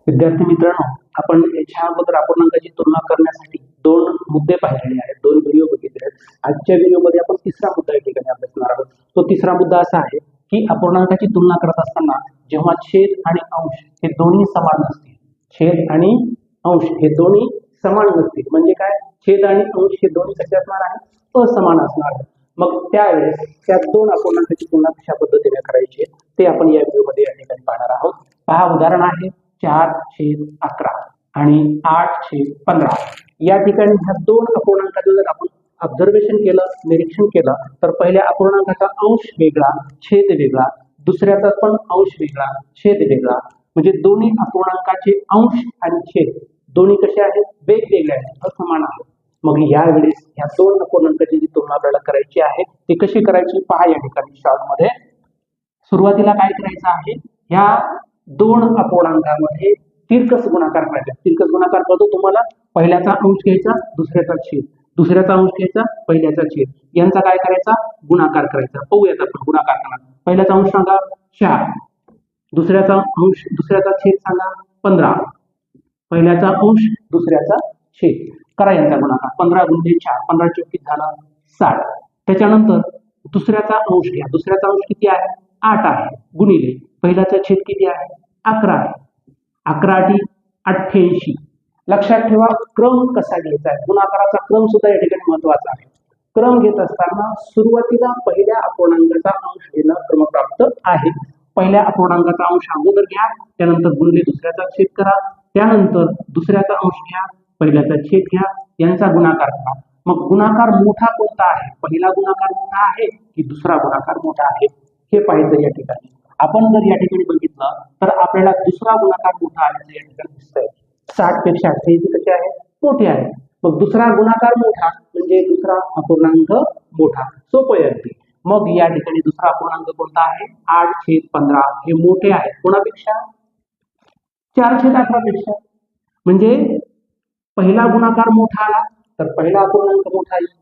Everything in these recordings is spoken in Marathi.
विद्यार्थी मित्रांनो, आपण याच्या अगोदर अपूर्णांकाची तुलना करण्यासाठी दोन मुद्दे पाहिलेले आहेत, दोन व्हिडिओ बघितले आहेत. आजच्या व्हिडिओमध्ये आपण तिसरा मुद्दा या ठिकाणी अभ्यासणार आहोत. तो तिसरा मुद्दा असा आहे की अपूर्णांकाची तुलना करत असताना जेव्हा छेद आणि अंश हे दोन्ही समान नसतील, छेद आणि अंश हे दोन्ही समान नसतील म्हणजे काय, छेद आणि अंश हे दोन्ही कसे असणार आहेत, असमान असणार आहेत. मग त्यावेळेस त्या दोन अपूर्णांकाची तुलना कशा पद्धतीने करायची ते आपण या व्हिडिओमध्ये या ठिकाणी पाहणार आहोत. पहा, उदाहरण आहे 4/11 आणि 8/15. या ठिकाणी ह्या दोन अपूर्णांकाचं जर आपण ऑब्झर्वेशन केलं, निरीक्षण केलं, तर पहिल्या अपूर्णांकाचा अंश वेगळा, छेद वेगळा, दुसऱ्याचा पण अंश वेगळा, छेद वेगळा, म्हणजे दोन्ही अपूर्णांकाचे अंश आणि छेद दोन्ही कसे आहेत, वेगवेगळे आहेत, असमान आहेत. मग यावेळेस ह्या दोन अपूर्णांकाची जी तुलना आपल्याला करायची आहे ती कशी करायची पहा या ठिकाणी शॉर्ट मध्ये. सुरुवातीला काय करायचं आहे, ह्या दोन अपूर्णांकामध्ये तिरकस गुणाकार करायचा. तिरकस गुणाकार करतो तुम्हाला, पहिल्याचा अंश घ्यायचा, दुसऱ्याचा छेद, दुसऱ्याचा अंश घ्यायचा, पहिल्याचा छेद, यांचा काय करायचा, गुणाकार करायचा. पाहूयात आपण गुणाकार करणार. पहिल्याचा अंश सांगा 4, दुसऱ्याचा अंश, दुसऱ्याचा छेद सांगा 15, पहिल्याचा अंश, दुसऱ्याचा छेद, करा यांचा गुणाकार. 15 गुणिले 4, 15 चौकीत झाला 60. त्याच्यानंतर दुसऱ्याचा अंश घ्या, दुसऱ्याचा अंश किती आहे, 8 आहे, गुणिले पहिल्याचा छेद किती आहे, 11 आहे, 11 × 88. लक्षात ठेवा क्रम कसा घ्यायचा आहे, गुणाकाराचा क्रम सुद्धा या ठिकाणी महत्वाचा आहे. क्रम घेत असताना सुरुवातीला पहिल्या अपूर्णांकाचा अंश घेणं क्रमप्राप्त आहे. पहिल्या अपूर्णांकाचा अंश अगोदर घ्या, त्यानंतर गुणिले दुसऱ्याचा छेद करा, त्यानंतर दुसऱ्याचा अंश घ्या, पहिल्याचा छेद घ्या, यांचा गुणाकार करा. मग गुणाकार मोठा कोणता आहे, पहिला गुणाकार मोठा आहे की दुसरा गुणाकार मोठा आहे हे पाहायचं या ठिकाणी. आपण जर या ठिकाणी बघितलं तर आपल्याला दुसरा गुणाकार मोठा आल्याचं या ठिकाणी दिसतंय. 60 पेक्षा 88 कसे आहे, मोठे आहे. मग दुसरा गुणाकार मोठा म्हणजे दुसरा अपूर्णांक मोठा, सोपं आहे अगदी. मग या ठिकाणी दुसरा अपूर्णांक कोणता आहे, 8/15 हे मोठे आहे कोणापेक्षा, 4/18 पेक्षा. म्हणजे पहिला गुणाकार मोठा आला तर पहिला अपूर्णांक मोठा येईल,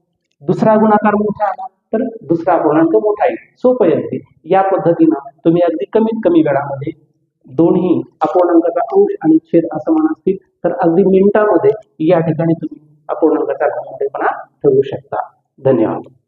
दुसरा गुणाकार मोठा आला तर दुसरा अपूर्णांक मोठा येईल. सोपं आहे. या पद्धतीनं तुम्ही अगदी कमीत कमी वेळामध्ये दोन्ही अपूर्णांकाचा अंश आणि छेद असमान असतील तर अगदी मिनिटामध्ये या ठिकाणी तुम्ही अपूर्णांकाचा घनमूळपणा ठरवू शकता. धन्यवाद.